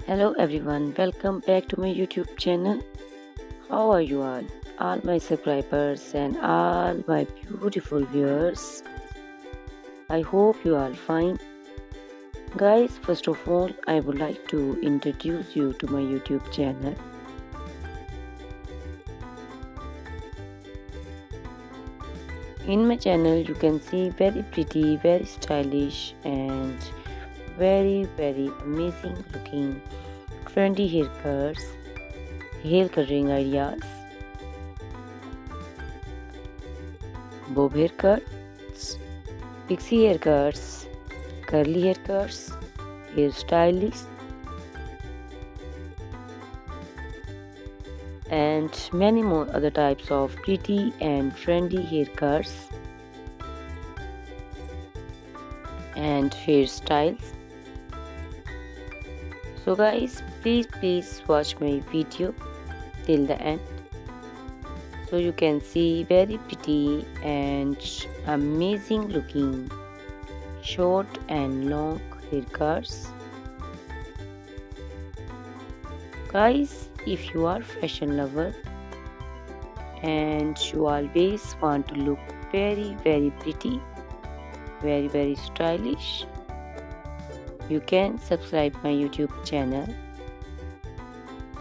Hello everyone, welcome back to my YouTube channel. How are you all my subscribers and all my beautiful viewers? I hope you are fine. Guys, first of all, I would like to introduce you to my YouTube channel. In my channel, you can see very pretty, very stylish and very amazing looking trendy haircuts, hair coloring ideas, bob haircuts, pixie haircuts, curly haircuts, hairstyles, and many more other types of pretty and trendy haircuts and hairstyles. So guys, please watch my video till the end so you can see very pretty and amazing looking short and long haircuts. Guys, if you are fashion lover and you always want to look very pretty, very stylish, you can subscribe my YouTube channel.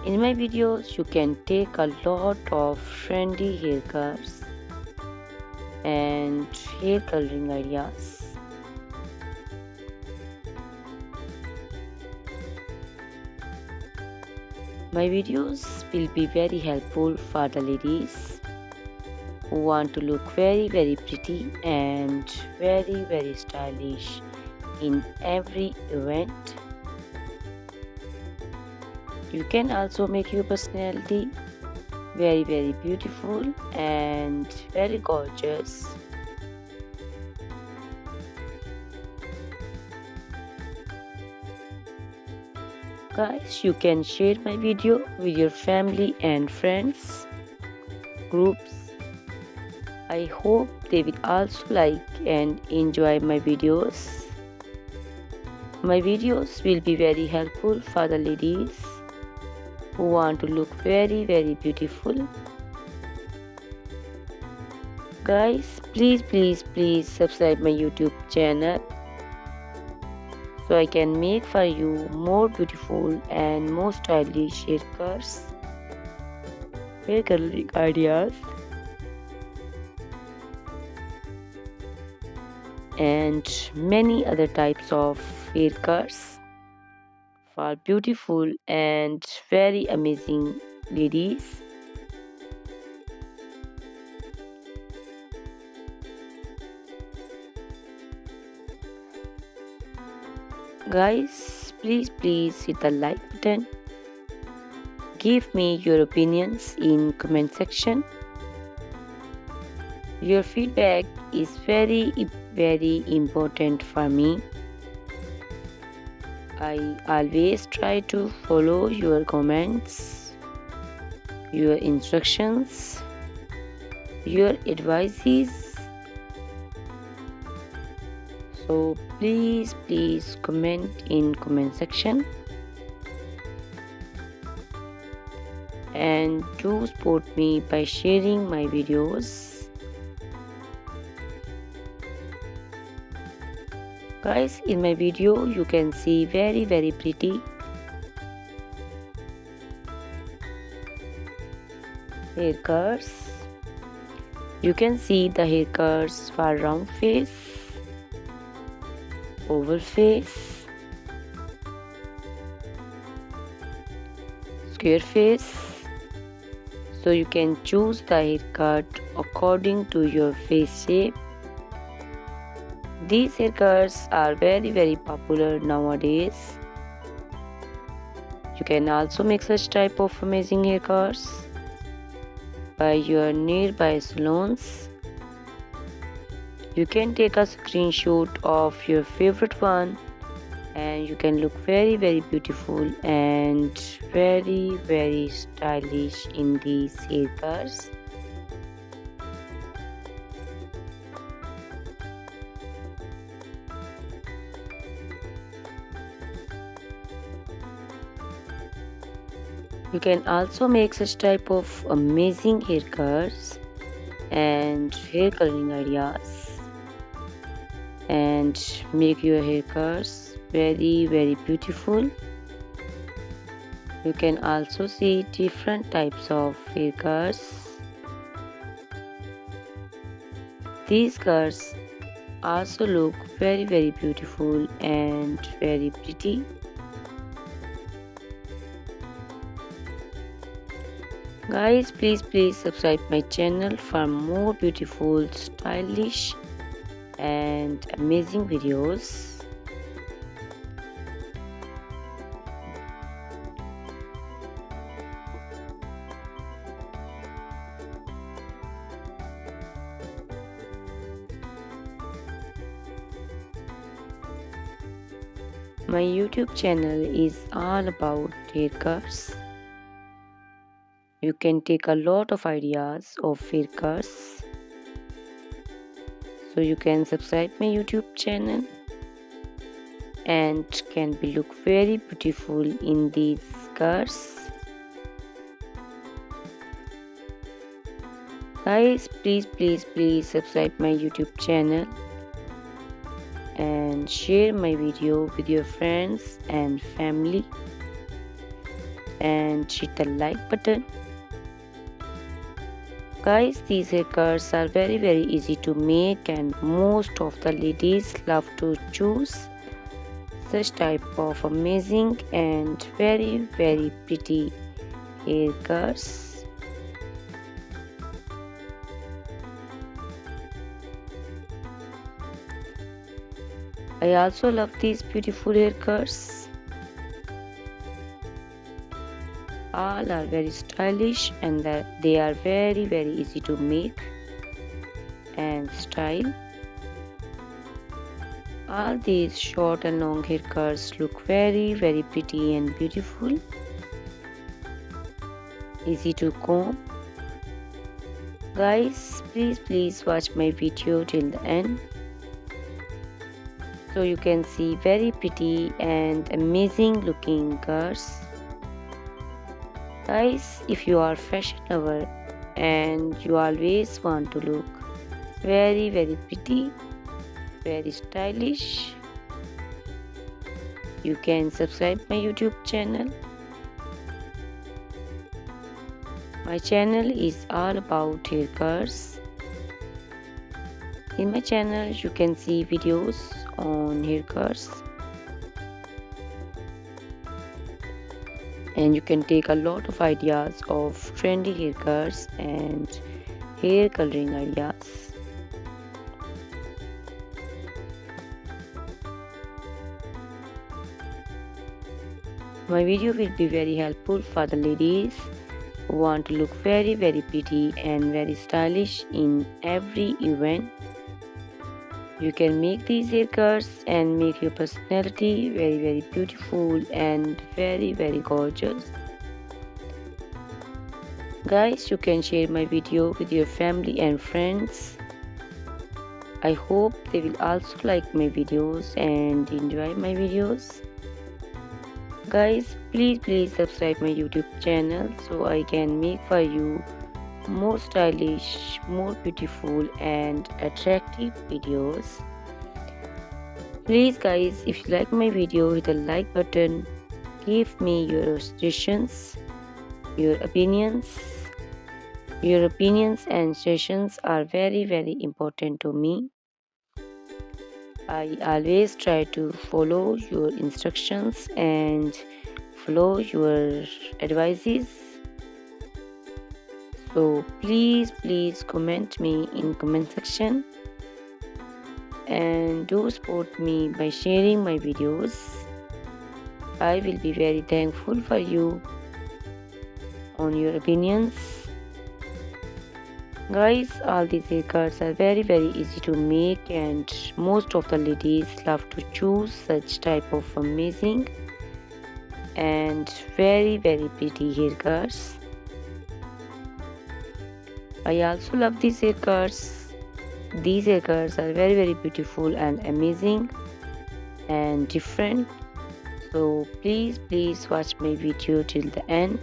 In my videos, you can take a lot of trendy haircuts and hair coloring ideas. My videos will be very helpful for the ladies who want to look very pretty and very stylish in every event. You can also make your personality very beautiful and very gorgeous. Guys, you can share my video with your family and friends groups. I hope they will also like and enjoy my videos. My videos will be very helpful for the ladies who want to look very beautiful. Guys, please subscribe my YouTube channel so I can make for you more beautiful and more stylish haircuts, hair coloring ideas, and many other types of haircuts for beautiful and very amazing ladies. Guys, please hit the like button. Give me your opinions in comment section. Your feedback is very important for me. I always try to follow your comments, your instructions, your advices. So please comment in comment section and do support me by sharing my videos. Guys, in my video you can see very pretty haircuts. You can see the haircuts for round face, oval face, square face. So you can choose the haircut according to your face shape. These haircuts are very popular nowadays. You can also make such type of amazing haircuts by your nearby salons. You can take a screenshot of your favorite one and you can look very beautiful and very stylish in these haircuts. You can also make such type of amazing haircuts and hair coloring ideas and make your haircuts very beautiful. You can also see different types of haircuts. These cuts also look very beautiful and very pretty. Guys, please subscribe my channel for more beautiful, stylish and amazing videos. My YouTube channel is all about haircuts. You can take a lot of ideas of haircuts. So you can subscribe my YouTube channel and can be look very beautiful in these cuts. Guys, please subscribe my YouTube channel and share my video with your friends and family and hit the like button. Guys, these haircuts are very easy to make and most of the ladies love to choose such type of amazing and very pretty haircuts. I also love these beautiful haircuts. All are very stylish and they are very easy to make and style. All these short and long haircuts look very pretty and beautiful. Easy to comb. Guys, please watch my video till the end so you can see very pretty and amazing looking curls. Guys, if you are fashion lover and you always want to look very pretty, very stylish, you can subscribe my YouTube channel. My channel is all about haircuts. In my channel you can see videos on haircuts and you can take a lot of ideas of trendy haircuts and hair coloring ideas. My video will be very helpful for the ladies who want to look very pretty and very stylish in every event. You can make these haircuts and make your personality very beautiful and very gorgeous. Guys, you can share my video with your family and friends. I hope they will also like my videos and enjoy my videos. Guys, please subscribe my YouTube channel so I can make for you more stylish, more beautiful and attractive videos. Please guys, if you like my video, hit the like button. Give me your suggestions, your opinions. Your opinions and suggestions are very important to me. I always try to follow your instructions and follow your advices. So please comment me in comment section and do support me by sharing my videos. I will be very thankful for you on your opinions. Guys, all these haircuts are very easy to make and most of the ladies love to choose such type of amazing and very pretty haircuts. I also love these haircuts. These haircuts are very beautiful and amazing and different. So please watch my video till the end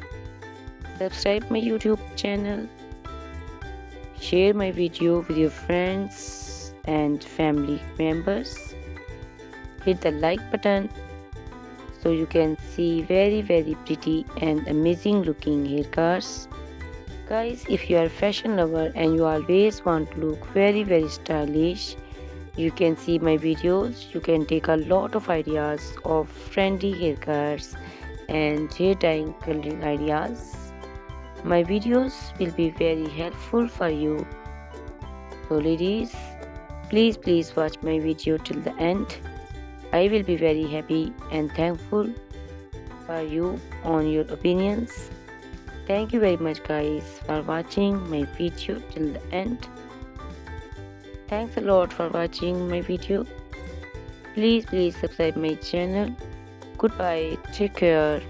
Subscribe my YouTube channel. Share my video with your friends and family members. Hit the like button so you can see very pretty and amazing looking haircuts. Guys, if you are a fashion lover and you always want to look very stylish, you can see my videos. You can take a lot of ideas of trendy haircuts and hair dyeing coloring ideas. My videos will be very helpful for you. So ladies, please watch my video till the end. I will be very happy and thankful for you on your opinions. Thank you very much guys for watching my video till the end. Thanks a lot for watching my video. Please subscribe my channel. Goodbye. Take care.